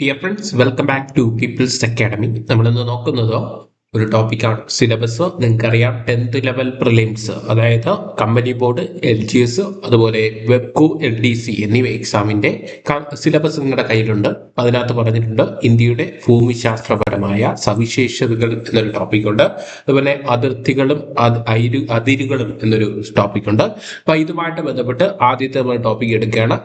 Dear friends, welcome back to people's academy. നമ്മളിന്ന് നോക്കുന്നത് ഒരു ടോപ്പിക്കാണ്. സിലബസ് നിങ്ങൾക്കറിയാം, 10th ലെവൽ പ്രിലിംസ്, അതായത് കമ്പനി ബോർഡ്, LGS, അതുപോലെ വെബ്കോ, LDC എന്നിവ എക്സാമിന്റെ സിലബസ് നിങ്ങളുടെ കയ്യിലുണ്ട്. അതിനകത്ത് പറഞ്ഞിട്ടുണ്ട് ഇന്ത്യയുടെ ഭൂമിശാസ്ത്രപരമായ സവിശേഷതകൾ എന്നൊരു ടോപ്പിക്കുണ്ട്. അതുപോലെ അതിർത്തികളും അതിരുകളും എന്നൊരു ടോപ്പിക്കുണ്ട്. അപ്പൊ ഇതുമായിട്ട് ബന്ധപ്പെട്ട് ആദ്യത്തെ നമ്മൾ ടോപ്പിക് എടുക്കുകയാണ്,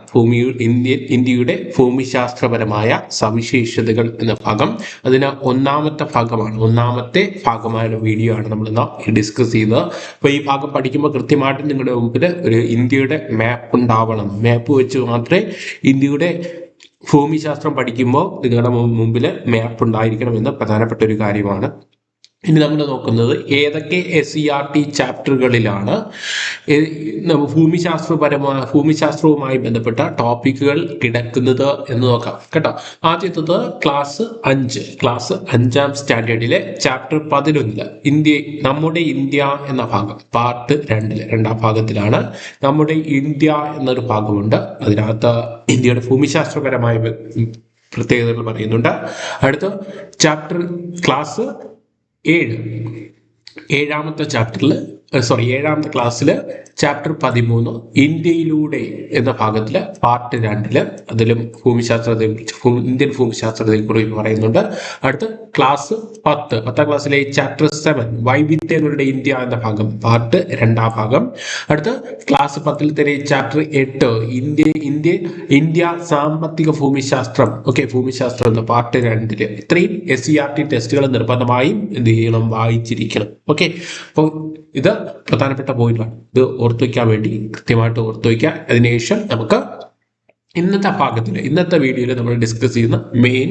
ഇന്ത്യയുടെ ഭൂമിശാസ്ത്രപരമായ സവിശേഷതകൾ എന്ന ഭാഗം. അതിന് ഒന്നാമത്തെ ഭാഗമായ വീഡിയോ ആണ് നമ്മൾ ഇന്ന് ഡിസ്കസ് ചെയ്യുന്നത്. അപ്പോൾ ഈ ഭാഗം പഠിക്കുമ്പോൾ കൃത്യമായിട്ട് നിങ്ങളുടെ മുമ്പിൽ ഒരു ഇന്ത്യയുടെ മാപ്പ് ഉണ്ടാവണം. മാപ്പ് വെച്ച് മാത്രമേ ഇന്ത്യയുടെ ഭൂമിശാസ്ത്രം പഠിക്കുമ്പോൾ നിങ്ങളുടെ മുമ്പിൽ മാപ്പ് ഉണ്ടായിരിക്കണം എന്ന പ്രധാനപ്പെട്ട ഒരു കാര്യമാണ്. ഇനി നമ്മൾ ഏതൊക്കെ SCERT ചാപ്റ്ററുകളിലാണ് ഭൂമിശാസ്ത്രവുമായി ബന്ധപ്പെട്ട ടോപ്പിക്കുകൾ കിടക്കുന്നത് എന്ന് നോക്കാം കേട്ടോ. ആദ്യത്തത് ക്ലാസ് 5 സ്റ്റാൻഡേർഡിലെ ചാപ്റ്റർ 11 നമ്മുടെ ഇന്ത്യ എന്ന ഭാഗം, പാർട്ട് 2 രണ്ടാം ഭാഗത്തിലാണ് നമ്മുടെ ഇന്ത്യ എന്നൊരു ഭാഗമുണ്ട്. അതിനകത്ത് ഇന്ത്യയുടെ ഭൂമിശാസ്ത്രപരമായ പ്രത്യേകതകൾ പറയുന്നുണ്ട്. അടുത്ത ചാപ്റ്റർ ക്ലാസ് 7ാമത്തെ ക്ലാസ്സിൽ ചാപ്റ്റർ 13 ഇന്ത്യയിലൂടെ എന്ന ഭാഗത്തില് പാർട്ട് 2 അതിലും ഇന്ത്യൻ ഭൂമിശാസ്ത്രത്തെക്കുറിച്ച് പറയുന്നുണ്ട്. അടുത്ത ക്ലാസ് 10ാം ക്ലാസ്സിലെ ചാപ്റ്റർ 7 വൈവിധ്യങ്ങളുടെ ഇന്ത്യ എന്ന ഭാഗം, പാർട്ട് 2 ഭാഗം. അടുത്ത ക്ലാസ് 10 തന്നെ ചാപ്റ്റർ 8 ഇന്ത്യ സാമ്പത്തിക ഭൂമിശാസ്ത്രം, ഭൂമിശാസ്ത്രം എന്ന പാർട്ട് 2. ഇത്രയും SCERT ടെസ്റ്റുകൾ നിർബന്ധമായും എന്ത് ചെയ്യണം, വായിച്ചിരിക്കണം. അപ്പോൾ ഇത് പ്രധാനപ്പെട്ട പോയിന്റാണ്. ഇത് ഓർത്തു വയ്ക്കാൻ വേണ്ടി കൃത്യമായിട്ട് ഓർത്തു വയ്ക്കുക. അതിനുശേഷം നമുക്ക് ഇന്നത്തെ വീഡിയോയിൽ നമ്മൾ ഡിസ്കസ് ചെയ്യുന്ന മെയിൻ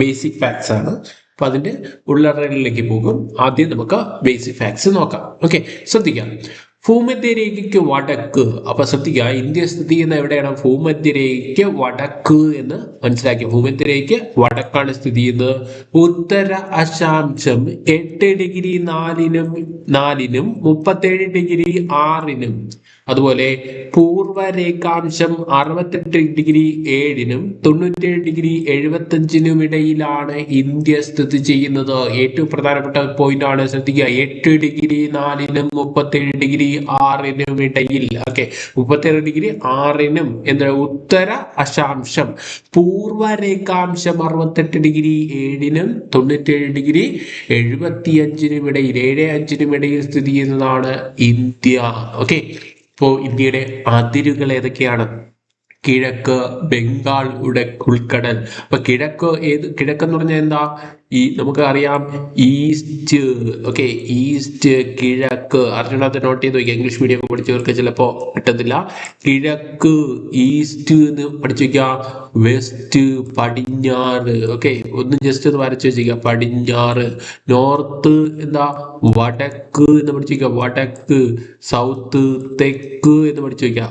ബേസിക് ഫാക്ട്സ് ആണ്. അപ്പൊ അതിന്റെ ഉള്ളറകളിലേക്ക് പോകും. ആദ്യം നമുക്ക് ബേസിക് ഫാക്ട്സ് നോക്കാം. ശ്രദ്ധിക്കാം. ഭൂമധ്യരേഖയ്ക്ക് വടക്ക്. അപ്പൊ ശ്രദ്ധിക്കുക, ഇന്ത്യ സ്ഥിതി ചെയ്യുന്ന എവിടെയാണ്? ഭൂമധ്യരേഖയ്ക്ക് വടക്ക് എന്ന് മനസ്സിലാക്കിയ. ഭൂമധ്യരേഖയ്ക്ക് വടക്കാണ് സ്ഥിതി ചെയ്യുന്നത്. ഉത്തര അക്ഷാംശം 8°4'നും 37°6'നും, അതുപോലെ പൂർവ്വരേഖാംശം 68°7'നും 97°75'നും ഇടയിലാണ് ഇന്ത്യ സ്ഥിതി ചെയ്യുന്നത്. ഏറ്റവും പ്രധാനപ്പെട്ട പോയിന്റ് ആണ്, ശ്രദ്ധിക്കുക. 8°4'നും 37°6'നും ഇടയിൽ. 37°6'നും എന്താ ഉത്തര അക്ഷാംശം, പൂർവ്വരേഖാംശം 68°7'നും 97°75'നും ഇടയിൽ, 7-5'നും ഇടയിൽ സ്ഥിതി ചെയ്യുന്നതാണ് ഇന്ത്യ. ഇപ്പോ ഇന്ത്യയുടെ അതിരുകൾ ഏതൊക്കെയാണ്? കിഴക്ക് ബംഗാൾ ഉൾക്കടൽ. അപ്പൊ കിഴക്കെന്ന് പറഞ്ഞാൽ എന്താ? നമുക്ക് അറിയാം, ഈസ്റ്റ്. ഈസ്റ്റ്, കിഴക്ക്. അറിഞ്ഞാൽ നോട്ട് ചെയ്ത് നോക്കിയാൽ ഇംഗ്ലീഷ് മീഡിയം ഒക്കെ പഠിച്ചവർക്ക് ചിലപ്പോ കിട്ടത്തില്ല. കിഴക്ക്, ഈസ്റ്റ് എന്ന് പഠിച്ചു വയ്ക്കുക. വെസ്റ്റ്, പടിഞ്ഞാറ്. ഒന്ന് ജസ്റ്റ് ഒന്ന് വരച്ചു വെച്ചിരിക്കുക, പടിഞ്ഞാറ്. നോർത്ത് എന്താ? വടക്ക് എന്ന് പഠിച്ചു വയ്ക്കുക, വടക്ക്. സൗത്ത്, തെക്ക് എന്ന് പഠിച്ചു വയ്ക്കുക,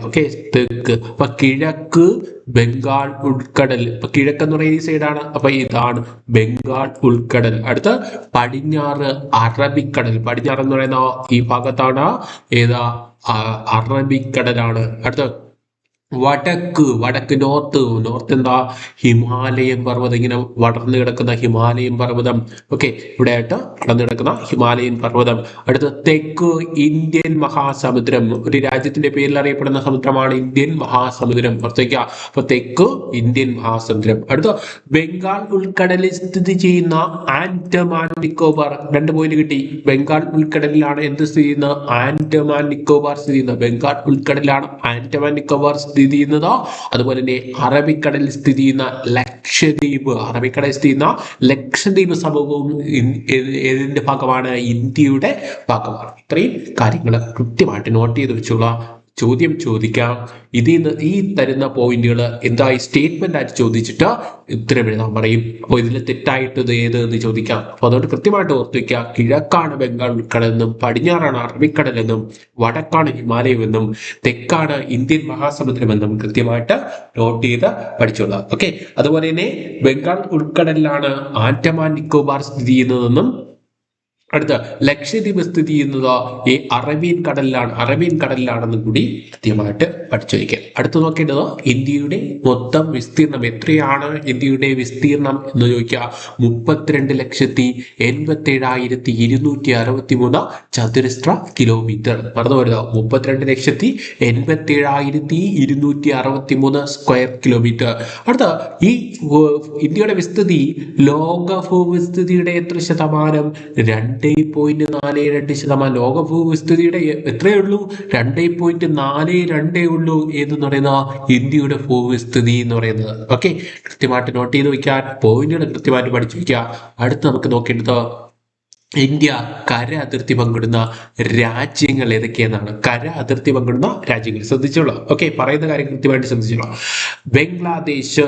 തെക്ക്. അപ്പൊ കിഴക്ക് ബംഗാൾ ഉൾക്കടൽ. ഇപ്പൊ കിഴക്കെന്ന് പറയുന്ന ഈ സൈഡാണ്, അപ്പൊ ഇതാണ് ബംഗാൾ ഉൾക്കടൽ. അടുത്ത പടിഞ്ഞാറ് അറബിക്കടൽ. പടിഞ്ഞാറ് എന്ന് പറയുന്ന ഈ ഭാഗത്താണ് അറബിക്കടലാണ്. അടുത്ത വടക്ക് നോർത്ത് എന്താ? ഹിമാലയൻ പർവ്വതം. ഇങ്ങനെ വളർന്നു കിടക്കുന്ന ഹിമാലയൻ പർവ്വതം. ഇവിടെ ആയിട്ട് വളർന്നു കിടക്കുന്ന ഹിമാലയൻ പർവ്വതം. അടുത്ത തെക്ക് ഇന്ത്യൻ മഹാസമുദ്രം. ഒരു രാജ്യത്തിന്റെ പേരിൽ അറിയപ്പെടുന്ന സമുദ്രമാണ് ഇന്ത്യൻ മഹാസമുദ്രം. അപ്പൊ തെക്ക് ഇന്ത്യൻ മഹാസമുദ്രം. അടുത്ത ബംഗാൾ ഉൾക്കടലിൽ സ്ഥിതി ചെയ്യുന്ന ആൻഡമാൻ നിക്കോബാർ. 2 പോയിന്റ് കിട്ടി. ബംഗാൾ ഉൾക്കടലിലാണ് എന്ത് സ്ഥിതി ചെയ്യുന്നത്? ആൻഡമാൻ നിക്കോബാർ സ്ഥിതി ചെയ്യുന്നത്. ബംഗാൾ ഉൾക്കടലിലാണ് ആൻഡമാൻ നിക്കോബാർ സ്ഥിതി ചെയ്യുന്നതോ. അതുപോലെ തന്നെ അറബിക്കടലിൽ സ്ഥിതി ചെയ്യുന്ന ലക്ഷദ്വീപ് സമൂഹവും ഏതിന്റെ ഭാഗമാണ്? ഇന്ത്യയുടെ ഭാഗമാണ്. ഇത്രയും കാര്യങ്ങൾ കൃത്യമായിട്ട് നോട്ട് ചെയ്ത് വെച്ചോളാം. ചോദ്യം ചോദിക്കാം. ഈ തരുന്ന പോയിന്റുകൾ എന്തായി സ്റ്റേറ്റ്മെന്റ് ആയിട്ട് ചോദിച്ചിട്ട് ഉത്തരം എഴുതാൻ പറയും. അപ്പോൾ ഇതിൽ തെറ്റായിട്ട് ഏത് എന്ന് ചോദിക്കാം. അപ്പൊ അതുകൊണ്ട് കൃത്യമായിട്ട് ഓർത്തു വയ്ക്കുക. കിഴക്കാണ് ബംഗാൾ ഉൾക്കടലെന്നും, പടിഞ്ഞാറാണ് അറബിക്കടലെന്നും, വടക്കാണ് ഹിമാലയം എന്നും, തെക്കാണ് ഇന്ത്യൻ മഹാസമുദ്രമെന്നും കൃത്യമായിട്ട് നോട്ട് ചെയ്ത് പഠിച്ചോളാം. അതുപോലെ തന്നെ ബംഗാൾ ഉൾക്കടലിലാണ് ആൻഡമാൻ നിക്കോബാർ സ്ഥിതി ചെയ്യുന്നതെന്നും, അടുത്ത ലക്ഷദ്വീപ് സ്ഥിതി ചെയ്യുന്നത് ഈ അറബിയൻ കടലിലാണെന്ന് കൂടി കൃത്യമായിട്ട് പഠിച്ചു വയ്ക്കുക. അടുത്ത് നോക്കേണ്ടത് ഇന്ത്യയുടെ മൊത്തം വിസ്തീർണം എത്രയാണ്? ഇന്ത്യയുടെ വിസ്തീർണം എന്ന് ചോദിക്കുക 32,87,263 ചതുരശ്ര കിലോമീറ്റർ. മറന്നു വരുക 32,87,263 സ്ക്വയർ കിലോമീറ്റർ. അടുത്ത ഈ ഇന്ത്യയുടെ വിസ്തൃതി ലോക ഭൂവിസ്തൃതിയുടെ എത്ര ശതമാനം? 2.42%. ലോക ഭൂവിസ്തൃതിയുടെ എത്രയേ ഉള്ളൂ? 2.42 ഉള്ളൂ എന്ന് പറയുന്ന ഇന്ത്യയുടെ ഭൂവിസ്തൃതി എന്ന് പറയുന്നത്. ഓക്കെ, കൃത്യമായിട്ട് നോട്ട് ചെയ്ത് വയ്ക്കാൻ, പോയിന്റുകൾ കൃത്യമായിട്ട് പഠിച്ചു വയ്ക്കുക. അടുത്ത് നമുക്ക് നോക്കേണ്ടത് ഇന്ത്യ കര അതിർത്തി പങ്കിടുന്ന രാജ്യങ്ങൾ ഏതൊക്കെയെന്നാണ്. കര അതിർത്തി പങ്കിടുന്ന രാജ്യങ്ങൾ ശ്രദ്ധിച്ചോളൂ. ഓക്കെ, പറയുന്ന കാര്യം കൃത്യമായിട്ട് ശ്രദ്ധിച്ചോളൂ. ബംഗ്ലാദേശ്,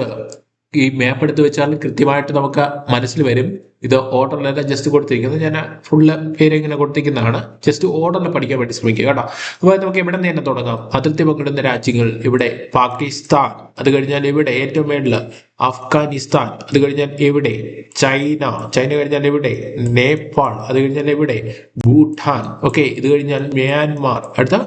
ഈ മാപ്പ് എടുത്ത് വെച്ചാൽ കൃത്യമായിട്ട് നമുക്ക് മനസ്സിൽ വരും. ഇത് ഓർഡറിലല്ല ജസ്റ്റ് കൊടുത്തിരിക്കുന്നത്, ഞാൻ ഫുള്ള് പേര് ഇങ്ങനെ കൊടുത്തിരിക്കുന്നതാണ്. ജസ്റ്റ് ഓർഡറിൽ പഠിക്കാൻ വേണ്ടി ശ്രമിക്കുക കേട്ടോ. അപ്പോൾ നമുക്ക് ഇവിടെ നിന്ന് തന്നെ തുടങ്ങാം. അതിർത്തി പങ്കിടുന്ന രാജ്യങ്ങൾ ഇവിടെ പാകിസ്ഥാൻ, അത് കഴിഞ്ഞാൽ ഇവിടെ ഏറ്റവും മേളിൽ അഫ്ഗാനിസ്ഥാൻ, അത് കഴിഞ്ഞാൽ ഇവിടെ ചൈന, ചൈന കഴിഞ്ഞാൽ ഇവിടെ നേപ്പാൾ, അത് കഴിഞ്ഞാൽ ഇവിടെ ഭൂട്ടാൻ. ഓക്കെ, ഇത് കഴിഞ്ഞാൽ മ്യാൻമാർ, അടുത്ത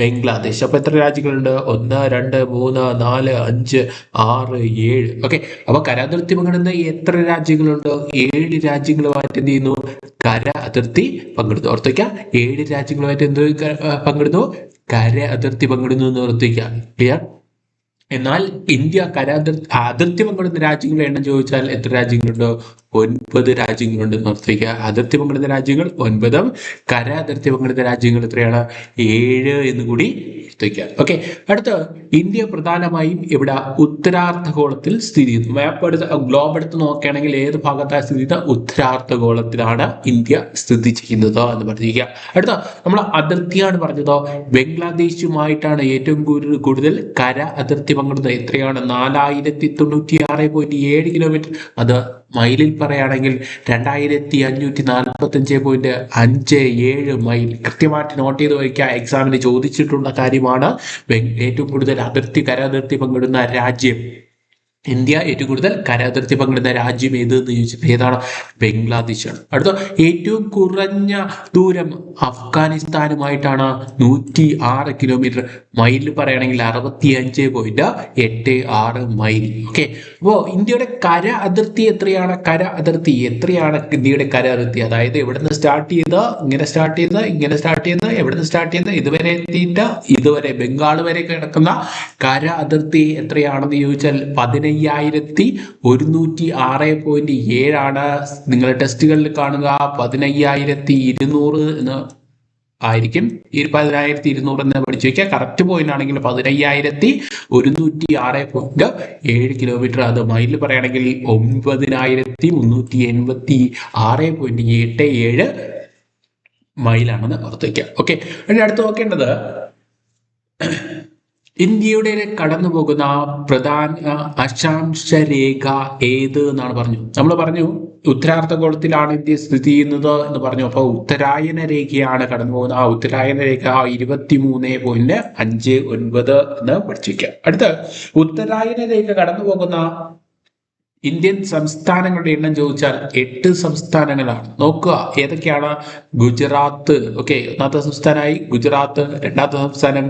ബംഗ്ലാദേശ്. അപ്പൊ എത്ര രാജ്യങ്ങളുണ്ട്? 1, 2, 3, 4, 5, 6, 7. ഓക്കെ, അപ്പൊ കര അതിർത്തി പങ്കിടുന്ന എത്ര രാജ്യങ്ങളുണ്ട്? 7 രാജ്യങ്ങളുമായിട്ട് എന്ത് ചെയ്യുന്നു? കര അതിർത്തി പങ്കിടുന്നു. ഓർത്തുവയ്ക്കാം, 7 രാജ്യങ്ങളുമായിട്ട് എന്ത് പങ്കിടുന്നു? കര അതിർത്തി പങ്കിടുന്നു എന്ന് ഓർത്തുവയ്ക്കാം. ക്ലിയർ? എന്നാൽ ഇന്ത്യ അതിർത്തി പങ്കിടുന്ന രാജ്യങ്ങളുടെ എണ്ണം ചോദിച്ചാൽ എത്ര രാജ്യങ്ങളുണ്ട്? 9 രാജ്യങ്ങളുണ്ട് എന്ന് ഓർത്തിരിക്കുക. അതിർത്തി പങ്കിടുന്ന രാജ്യങ്ങൾ 9, കര അതിർത്തി പങ്കിടുന്ന രാജ്യങ്ങൾ എത്രയാണ്? 7 എന്ന് കൂടി ഓർത്തിരിക്കുക. ഓക്കെ, അടുത്ത ഇന്ത്യ പ്രധാനമായും ഇവിടെ ഉത്തരാർദ്ധഗോളത്തിൽ സ്ഥിതി ചെയ്യുന്നു. മാപ്പ് എടുത്ത് ഗ്ലോബ് എടുത്ത് നോക്കുകയാണെങ്കിൽ ഏത് ഭാഗത്താണ് സ്ഥിതി ചെയ്യുന്നത്? ഉത്തരാർദ്ധഗോളത്തിലാണ് ഇന്ത്യ സ്ഥിതി ചെയ്യുന്നത് എന്ന് പറഞ്ഞിരിക്കുക. അടുത്ത നമ്മൾ അതിർത്തിയാണ് പറഞ്ഞതോ, ബംഗ്ലാദേശുമായിട്ടാണ് ഏറ്റവും കൂടുതൽ കര അതിർത്തി പങ്കിടുന്നത്. എത്രയാണ്? 4096.7 കിലോമീറ്റർ. അത് മൈലിൽ പറയുകയാണെങ്കിൽ 2545.57 മൈൽ. കൃത്യമായിട്ട് നോട്ട് ചെയ്ത് വയ്ക്കുക, എക്സാമിന് ചോദിച്ചിട്ടുള്ള കാര്യമാണ്. ഏറ്റവും കൂടുതൽ കര അതിർത്തി പങ്കിടുന്ന രാജ്യം ഇന്ത്യ. ഏറ്റവും കൂടുതൽ കര അതിർത്തി പങ്കിടുന്ന രാജ്യം ഏതെന്ന് ചോദിച്ചിട്ട് ഏതാണ്? ബംഗ്ലാദേശാണ്. അടുത്ത ഏറ്റവും കുറഞ്ഞ ദൂരം അഫ്ഗാനിസ്ഥാനുമായിട്ടാണ് 106 കിലോമീറ്റർ. മൈലിൽ പറയുകയാണെങ്കിൽ 65.86 മൈൽ. ഓക്കെ, അപ്പോൾ ഇന്ത്യയുടെ കര അതിർത്തി എത്രയാണ്? കര അതിർത്തി എത്രയാണ് ഇന്ത്യയുടെ കര അതിർത്തി? അതായത് എവിടെ നിന്ന് സ്റ്റാർട്ട് ചെയ്ത് ഇങ്ങനെ സ്റ്റാർട്ട് ചെയ്ത് ഇങ്ങനെ സ്റ്റാർട്ട് ചെയ്ത് എവിടെ നിന്ന് സ്റ്റാർട്ട് ചെയ്ത് ഇതുവരെ എത്തിയിട്ട് ഇതുവരെ ബംഗാൾ വരെ കിടക്കുന്ന കര അതിർത്തി എത്രയാണെന്ന് ചോദിച്ചാൽ 15,106.7 ആണ്. നിങ്ങൾ ടെസ്റ്റുകളിൽ കാണുക 15,200 എന്ന് ആയിരിക്കും. 15,200 എന്ന് പഠിച്ചു വയ്ക്കുക. കറക്റ്റ് പോയിന്റ് ആണെങ്കിൽ 15,106.7 കിലോമീറ്റർ. അത് മൈലിൽ പറയുകയാണെങ്കിൽ 9,386.87 മൈലാണെന്ന് ഓർത്ത് വയ്ക്കുക. ഓക്കെ, അടുത്ത് നോക്കേണ്ടത് ഇന്ത്യയുടെ കടന്നു പോകുന്ന പ്രധാന അക്ഷാംശ രേഖ ഏത് എന്നാണ് പറഞ്ഞു. നമ്മൾ പറഞ്ഞു ഉത്തരാർദ്ധഗോളത്തിലാണ് ഇന്ത്യ സ്ഥിതി ചെയ്യുന്നത് എന്ന് പറഞ്ഞു. അപ്പൊ ഉത്തരായന രേഖയാണ് കടന്നു പോകുന്നത്. ആ ഉത്തരായന രേഖ 23.59 എന്ന് പഠിച്ചു വയ്ക്കുക. അടുത്ത് ഉത്തരായന രേഖ കടന്നു പോകുന്ന ഇന്ത്യൻ സംസ്ഥാനങ്ങളുടെ എണ്ണം ചോദിച്ചാൽ 8 സംസ്ഥാനങ്ങളാണ്. നോക്കുക ഏതൊക്കെയാണ്? ഗുജറാത്ത്. ഓക്കെ, ഒന്നാമത്തെ സംസ്ഥാനമായി ഗുജറാത്ത്. രണ്ടാമത്തെ സംസ്ഥാനം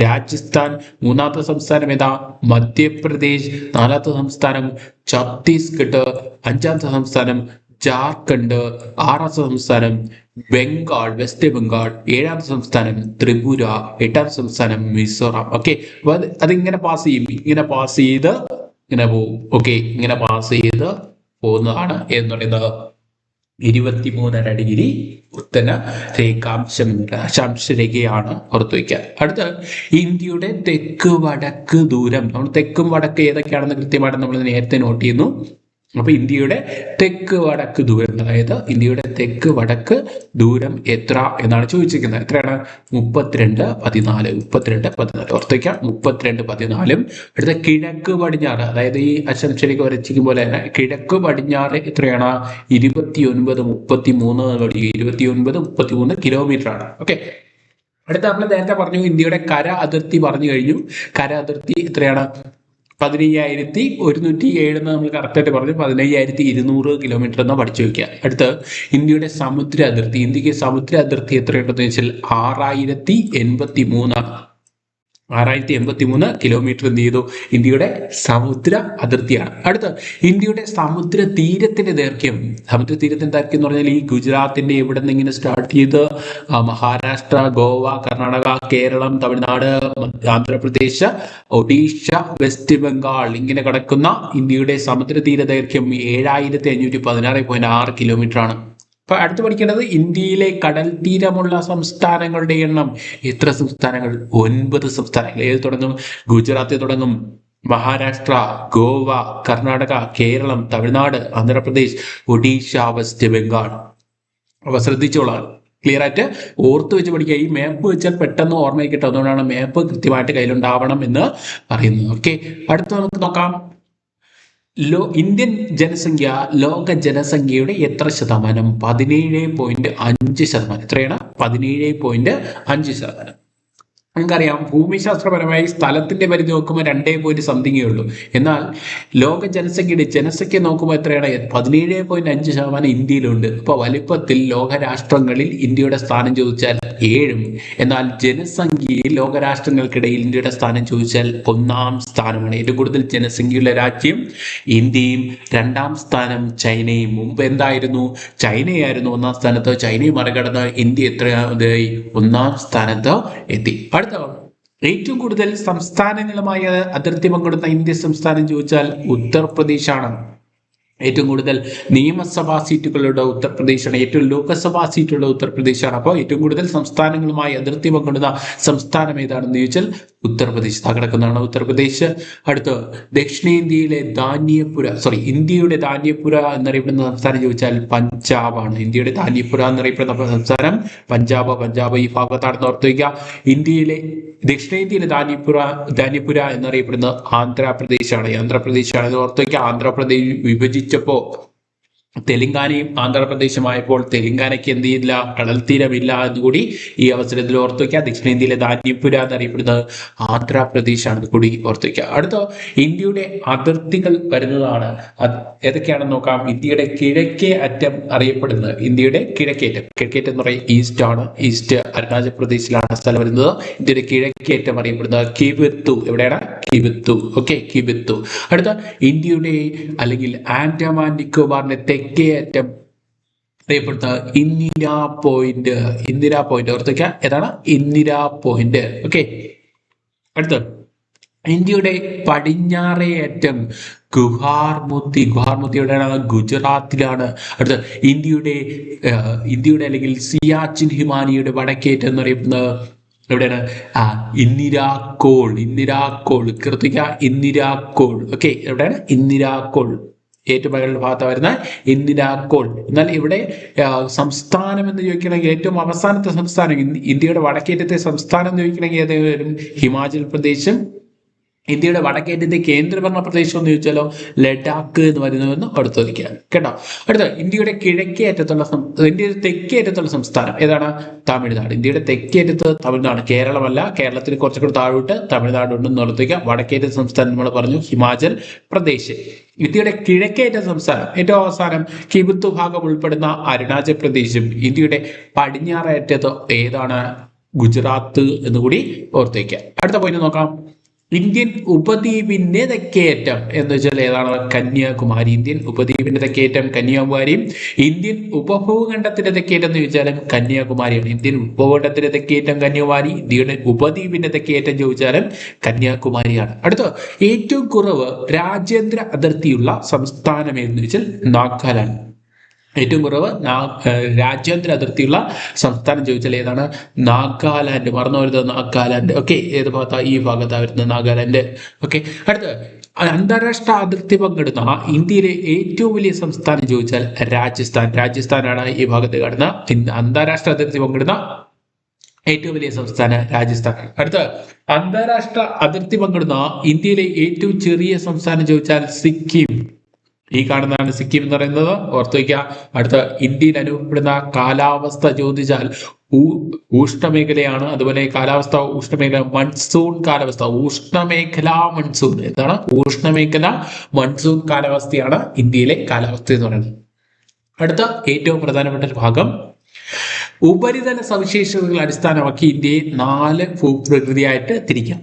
രാജസ്ഥാൻ. മൂന്നാമത്തെ സംസ്ഥാനം ഏതാ? മധ്യപ്രദേശ്. നാലാമത്തെ സംസ്ഥാനം ഛത്തീസ്ഗഡ്. അഞ്ചാമത്തെ സംസ്ഥാനം ജാർഖണ്ഡ്. ആറാമത്തെ സംസ്ഥാനം ബംഗാൾ, വെസ്റ്റ് ബംഗാൾ. ഏഴാമത്തെ സംസ്ഥാനം ത്രിപുര. എട്ടാമത്തെ സംസ്ഥാനം മിസോറാം. ഓക്കെ, അപ്പൊ അതിങ്ങനെ പാസ് ചെയ്യും, ഇങ്ങനെ പാസ് ചെയ്ത് ഇങ്ങനെ പോകും. ഓക്കെ, ഇങ്ങനെ പാസ് ചെയ്ത് പോകുന്നതാണ് എന്ന് പറയുന്നത് 23.5 ഡിഗ്രി ഉത്തര അക്ഷാംശ രേഖയാണ് ഓർത്തു വയ്ക്കുക. അടുത്ത ഇന്ത്യയുടെ തെക്ക് വടക്ക് ദൂരം. നമ്മൾ തെക്കും വടക്ക് ഏതൊക്കെയാണെന്ന് കൃത്യമായിട്ട് നമ്മൾ നേരത്തെ നോട്ട് ചെയ്യുന്നു. അപ്പൊ ഇന്ത്യയുടെ തെക്ക് വടക്ക് ദൂരം, അതായത് ഇന്ത്യയുടെ തെക്ക് വടക്ക് ദൂരം എത്ര എന്നാണ് ചോദിച്ചിരിക്കുന്നത്. എത്രയാണ്? 32.14 ഓർത്തേക്കാം. 32.14. അടുത്ത കിഴക്ക് പടിഞ്ഞാറ്, അതായത് ഈ അക്ഷാംശരേഖ വരച്ചിരിക്കും പോലെ തന്നെ കിഴക്ക് പടിഞ്ഞാറ് എത്രയാണ്? 29.33 29.33 കിലോമീറ്റർ ആണ്. ഓക്കെ, അടുത്ത നമ്മൾ നേരത്തെ പറഞ്ഞു ഇന്ത്യയുടെ കര അതിർത്തി പറഞ്ഞു കഴിഞ്ഞു. കര അതിർത്തി എത്രയാണ്? 15,107 എന്ന് നമ്മൾ കറക്റ്റായിട്ട് പറഞ്ഞു. 15,200 കിലോമീറ്റർ എന്ന് പഠിച്ചു വയ്ക്കുക. അടുത്ത് ഇന്ത്യയുടെ സമുദ്ര അതിർത്തി. ഇന്ത്യക്ക് സമുദ്ര അതിർത്തി എത്രയുണ്ടെന്ന് വെച്ചാൽ 6,083. 6083 എന്ത് ചെയ്തു? ഇന്ത്യയുടെ സമുദ്ര അതിർത്തിയാണ്. അടുത്ത ഇന്ത്യയുടെ സമുദ്ര തീരത്തിന്റെ ദൈർഘ്യം. സമുദ്ര തീരത്തിന്റെ ദൈർഘ്യം എന്ന് പറഞ്ഞാൽ ഈ ഗുജറാത്തിന്റെ ഇവിടെ നിന്ന് ഇങ്ങനെ സ്റ്റാർട്ട് ചെയ്ത് മഹാരാഷ്ട്ര, ഗോവ, കർണാടക, കേരളം, തമിഴ്നാട്, ആന്ധ്രാപ്രദേശ്, ഒഡീഷ, വെസ്റ്റ് ബംഗാൾ ഇങ്ങനെ കിടക്കുന്ന ഇന്ത്യയുടെ സമുദ്ര തീര ദൈർഘ്യം 7516.6 കിലോമീറ്റർ ആണ്. അപ്പൊ അടുത്ത് പഠിക്കേണ്ടത് ഇന്ത്യയിലെ കടൽ തീരമുള്ള സംസ്ഥാനങ്ങളുടെ എണ്ണം. എത്ര സംസ്ഥാനങ്ങൾ? 9 സംസ്ഥാനങ്ങൾ. ഏത് തുടങ്ങും? ഗുജറാത്തിൽ തുടങ്ങും, മഹാരാഷ്ട്ര, ഗോവ, കർണാടക, കേരളം, തമിഴ്നാട്, ആന്ധ്രാപ്രദേശ്, ഒഡീഷ, വെസ്റ്റ് ബംഗാൾ. അപ്പൊ ശ്രദ്ധിച്ചോളാം, ക്ലിയർ ആയിട്ട് ഓർത്ത് വെച്ച് പഠിക്കുക. ഈ മാപ്പ് വെച്ചാൽ പെട്ടെന്ന് ഓർമ്മയിൽ കിട്ടും. അതുകൊണ്ടാണ് മാപ്പ് കൃത്യമായിട്ട് കയ്യിലുണ്ടാവണം എന്ന് പറയുന്നത്. ഓക്കെ, അടുത്ത് നമുക്ക് നോക്കാം. ഇന്ത്യൻ ജനസംഖ്യ ലോക ജനസംഖ്യയുടെ എത്ര ശതമാനം? 17.5%. എത്രയാണ്? 17.5%. നമുക്കറിയാം, ഭൂമിശാസ്ത്രപരമായി സ്ഥലത്തിന്റെ പരിധി നോക്കുമ്പോൾ 2 ഉള്ളൂ. എന്നാൽ ലോക ജനസംഖ്യ നോക്കുമ്പോൾ എത്രയാണ്? 17.5% ഇന്ത്യയിലുണ്ട്. അപ്പൊ വലിപ്പത്തിൽ ലോകരാഷ്ട്രങ്ങളിൽ ഇന്ത്യയുടെ സ്ഥാനം ചോദിച്ചാൽ 7. എന്നാൽ ജനസംഖ്യയിൽ ലോകരാഷ്ട്രങ്ങൾക്കിടയിൽ ഇന്ത്യയുടെ സ്ഥാനം ചോദിച്ചാൽ 1-ാം സ്ഥാനമാണ്. ഏറ്റവും കൂടുതൽ ജനസംഖ്യയുള്ള രാജ്യം ഇന്ത്യയും, 2-ാം സ്ഥാനം ചൈനയും. മുമ്പ് എന്തായിരുന്നു? ചൈനയായിരുന്നു 1-ാം സ്ഥാനത്ത്. ചൈനയെ മറികടന്ന് ഇന്ത്യ എത്രയായി? 1-ാം സ്ഥാനത്ത് എത്തി. അടുത്ത ഏറ്റവും കൂടുതൽ സംസ്ഥാനങ്ങളുമായി അതിർത്തി പങ്കിടുന്ന ഇന്ത്യ സംസ്ഥാനം ചോദിച്ചാൽ ഉത്തർപ്രദേശാണ്. ഏറ്റവും കൂടുതൽ നിയമസഭാ സീറ്റുകളുടെ ഉത്തർപ്രദേശാണ്. ഏറ്റവും ലോകസഭാ സീറ്റുള്ള ഉത്തർപ്രദേശാണ്. അപ്പോൾ ഏറ്റവും കൂടുതൽ സംസ്ഥാനങ്ങളുമായി അതിർത്തി പങ്കിടുന്ന സംസ്ഥാനം ഏതാണെന്ന് ചോദിച്ചാൽ ഉത്തർപ്രദേശ്. കിടക്കുന്നതാണ് ഉത്തർപ്രദേശ്. അടുത്ത് ദക്ഷിണേന്ത്യയിലെ ഇന്ത്യയുടെ ധാന്യപുര എന്നറിയപ്പെടുന്ന സംസ്ഥാനം ചോദിച്ചാൽ പഞ്ചാബാണ്. ഇന്ത്യയുടെ ധാന്യപുര എന്നറിയപ്പെടുന്ന സംസ്ഥാനം പഞ്ചാബ് ഈ ഭാഗത്താണെന്ന് ഓർത്തു വയ്ക്കുക. ദക്ഷിണേന്ത്യയിലെ ധാന്യപുര എന്നറിയപ്പെടുന്നത് ആന്ധ്രാപ്രദേശാണ്. എന്ന് ഓർത്തു വയ്ക്കുക. ആന്ധ്രാപ്രദേശ് വിഭജിച്ചപ്പോ തെലങ്കാനയും ആന്ധ്രാപ്രദേശുമായപ്പോൾ തെലങ്കാനയ്ക്ക് എന്ത് ചെയ്യില്ല? കടൽ തീരമില്ല എന്നുകൂടി ഈ അവസരത്തിൽ ഓർത്തു വയ്ക്കുക. ദക്ഷിണേന്ത്യയിലെ ധാന്യപുര എന്നറിയപ്പെടുന്നത് ആന്ധ്രാപ്രദേശാണ് കൂടി ഓർത്തു വയ്ക്കുക. അടുത്ത ഇന്ത്യയുടെ അതിർത്തികൾ വരുന്നതാണ്. ഏതൊക്കെയാണെന്ന് നോക്കാം. ഇന്ത്യയുടെ കിഴക്കേ അറ്റം അറിയപ്പെടുന്നത്, ഇന്ത്യയുടെ കിഴക്കേറ്റം എന്ന് പറയുന്നത് ഈസ്റ്റ് ആണ്. ഈസ്റ്റ് അരുണാചൽ പ്രദേശിലാണ് സ്ഥലം വരുന്നത്. ഇന്ത്യയുടെ കിഴക്കേറ്റം അറിയപ്പെടുന്നത് കിബിത്തു. എവിടെയാണ്? കിബിത്തു. ഓക്കെ, കിബിത്തു. അടുത്ത ഇന്ത്യയുടെ അല്ലെങ്കിൽ ആൻഡമാൻ നിക്കോബാറിന്റെ തെക്കേ അറ്റം അറിയപ്പെടുന്നത് ഇന്ദിരാ പോയിന്റ്. ഓർത്തേക്ക, ഏതാണ്? ഇന്ദിരാ പോയിന്റ്. ഓക്കെ, അടുത്ത ഇന്ത്യയുടെ പടിഞ്ഞാറേ അറ്റം ഗുവാഹത്തി എവിടെയാണ്? ഗുജറാത്തിലാണ്. അടുത്ത ഇന്ത്യയുടെ അല്ലെങ്കിൽ സിയാച്ചിൻ ഹിമാനിയുടെ വടക്കേറ്റം എന്നറിയപ്പെടുന്നത് എവിടെയാണ്? ഇന്ദിരാക്കോൾ. കൃതിക ഇന്ദിരാക്കോൾ. ഓക്കെ, എവിടെയാണ്? ഇന്ദിരാക്കോൾ. ഏറ്റവും പകലുള്ള ഭാഗത്ത് വരുന്ന ഇന്ദിരാക്കോൾ. എന്നാൽ ഇവിടെ സംസ്ഥാനം എന്ന് ചോദിക്കണമെങ്കിൽ ഏറ്റവും അവസാനത്തെ സംസ്ഥാനം, ഇന്ത്യയുടെ വടക്കേറ്റത്തെ സംസ്ഥാനം എന്ന് ചോദിക്കണമെങ്കിൽ ഏത് വരും? ഹിമാചൽ പ്രദേശും. ഇന്ത്യയുടെ വടക്കേറ്റത്തെ കേന്ദ്രഭരണ പ്രദേശം എന്ന് ചോദിച്ചാലോ ലഡാക്ക് എന്ന് പറയുന്നതെന്ന് അടുത്തൊരിക്കുകയാണ് കേട്ടോ. അടുത്ത ഇന്ത്യയുടെ ഇന്ത്യയുടെ തെക്കേ അറ്റത്തുള്ള സംസ്ഥാനം ഏതാണ്? തമിഴ്നാട്. ഇന്ത്യയുടെ തെക്കേ അറ്റത്ത് തമിഴ്നാട്, കേരളമല്ല. കേരളത്തിന് കുറച്ചുകൂടി താഴോട്ട് തമിഴ്നാട് ഉണ്ടെന്ന് ഓർത്തുവയ്ക്കുക. വടക്കേറ്റ സംസ്ഥാനം നമ്മൾ പറഞ്ഞു ഹിമാചൽ പ്രദേശ്. ഇന്ത്യയുടെ കിഴക്കേറ്റ സംസ്ഥാനം ഏറ്റവും അവസാനം കിബിത്തു ഭാഗം ഉൾപ്പെടുന്ന അരുണാചൽ പ്രദേശും. ഇന്ത്യയുടെ പടിഞ്ഞാറേ അറ്റത്ത് ഏതാണ്? ഗുജറാത്ത് എന്നുകൂടി ഓർത്തുവയ്ക്കുക. അടുത്ത പോയിന്റ് നോക്കാം. ഇന്ത്യൻ ഉപദ്വീപിന്റെ തെക്കേയറ്റം എന്ന് വെച്ചാൽ ഏതാണ്? കന്യാകുമാരി. ഇന്ത്യൻ ഉപദ്വീപിന്റെ തെക്കേയറ്റം കന്യാകുമാരിയും ഇന്ത്യൻ ഉപഭൂഖണ്ഡത്തിന്റെ തെക്കേയറ്റം എന്ന് ചോദിച്ചാലും കന്യാകുമാരിയാണ്. ഇന്ത്യൻ ഉപഭൂഖണ്ഡത്തിന്റെ തെക്കേയറ്റം കന്യാകുമാരി, ഇന്ത്യയുടെ ഉപദ്വീപിന്റെ തെക്കേയറ്റം ചോദിച്ചാലും കന്യാകുമാരിയാണ്. അടുത്ത ഏറ്റവും കുറവ് രാജ്യാന്തര അതിർത്തിയുള്ള സംസ്ഥാനം എന്ന് ചോദിച്ചാൽ നാഗാലാൻഡ്. ഏറ്റവും കുറവ് രാജ്യാന്തര അതിർത്തിയുള്ള സംസ്ഥാനം ചോദിച്ചാൽ ഏതാണ്? നാഗാലാൻഡ്. മറന്നു വരുന്നത് നാഗാലാൻഡ്. ഓക്കെ, ഏത് ഭാഗത്താ? ഈ ഭാഗത്താണ് വരുന്നത് നാഗാലാൻഡ്. ഓക്കെ, അടുത്ത അന്താരാഷ്ട്ര അതിർത്തി പങ്കിടുന്ന ഇന്ത്യയിലെ ഏറ്റവും വലിയ സംസ്ഥാനം ചോദിച്ചാൽ രാജസ്ഥാനാണ് ഈ ഭാഗത്ത് കാണുന്ന അന്താരാഷ്ട്ര അതിർത്തി പങ്കിടുന്ന ഏറ്റവും വലിയ സംസ്ഥാനം രാജസ്ഥാനാണ്. അടുത്ത അന്താരാഷ്ട്ര അതിർത്തി പങ്കിടുന്ന ഇന്ത്യയിലെ ഏറ്റവും ചെറിയ സംസ്ഥാനം ചോദിച്ചാൽ സിക്കിം. ഈ കാണുന്നതാണ് സിക്കിം എന്ന് പറയുന്നത്, ഓർത്തു വയ്ക്കുക. അടുത്ത ഇന്ത്യയിൽ അനുഭവപ്പെടുന്ന കാലാവസ്ഥ ചോദിച്ചാൽ ഉഷ്ണമേഖലയാണ്. അതുപോലെ ഉഷ്ണമേഖല മൺസൂൺ കാലാവസ്ഥ, ഉഷ്ണമേഖലാ മൺസൂൺ. എന്താണ്? ഉഷ്ണമേഖല മൺസൂൺ കാലാവസ്ഥയാണ് ഇന്ത്യയിലെ കാലാവസ്ഥ എന്ന് പറയുന്നത്. അടുത്ത ഏറ്റവും പ്രധാനപ്പെട്ട ഒരു ഭാഗം, ഉപരിതല സവിശേഷതകൾ അടിസ്ഥാനമാക്കി ഇന്ത്യയെ 4 ഭൂപ്രകൃതിയായിട്ട് തിരിക്കാം.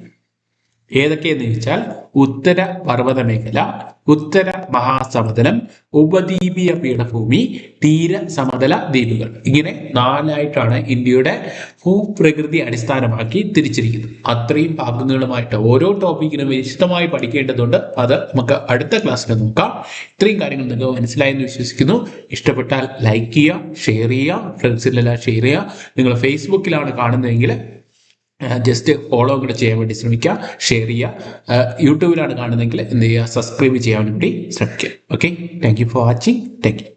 ഏതൊക്കെയെന്ന് ചോദിച്ചാൽ ഉത്തര പർവ്വത മേഖല, ഉത്തര മഹാസമതലം, ഉപദ്വീപീയ പീഠഭൂമി, തീര സമതല ദ്വീപുകൾ. ഇങ്ങനെ 4 ആയിട്ടാണ് ഇന്ത്യയുടെ ഭൂപ്രകൃതി അടിസ്ഥാനമാക്കി തിരിച്ചിരിക്കുന്നത്. അത്രയും ഭാഗങ്ങളുമായിട്ട് ഓരോ ടോപ്പിക്കിനും വിശദമായി പഠിക്കേണ്ടതുണ്ട്. അത് നമുക്ക് അടുത്ത ക്ലാസ്സിൽ നോക്കാം. ഇത്രയും കാര്യങ്ങൾ നിങ്ങൾക്ക് മനസ്സിലായെന്ന് വിശ്വസിക്കുന്നു. ഇഷ്ടപ്പെട്ടാൽ ലൈക്ക് ചെയ്യുക, ഷെയർ ചെയ്യുക, ഫ്രണ്ട്സിലെല്ലാം ഷെയർ ചെയ്യുക. നിങ്ങൾ ഫേസ്ബുക്കിലാണ് കാണുന്നതെങ്കിൽ ജസ്റ്റ് ഫോളോ കൂടെ ചെയ്യാൻ വേണ്ടി ശ്രമിക്കുക, ഷെയർ ചെയ്യുക. യൂട്യൂബിലാണ് കാണുന്നതെങ്കിൽ എന്ത് ചെയ്യുക, സബ്സ്ക്രൈബ് ചെയ്യാൻ വേണ്ടി ശ്രമിക്കുക. Okay, thank you for watching. Thank you.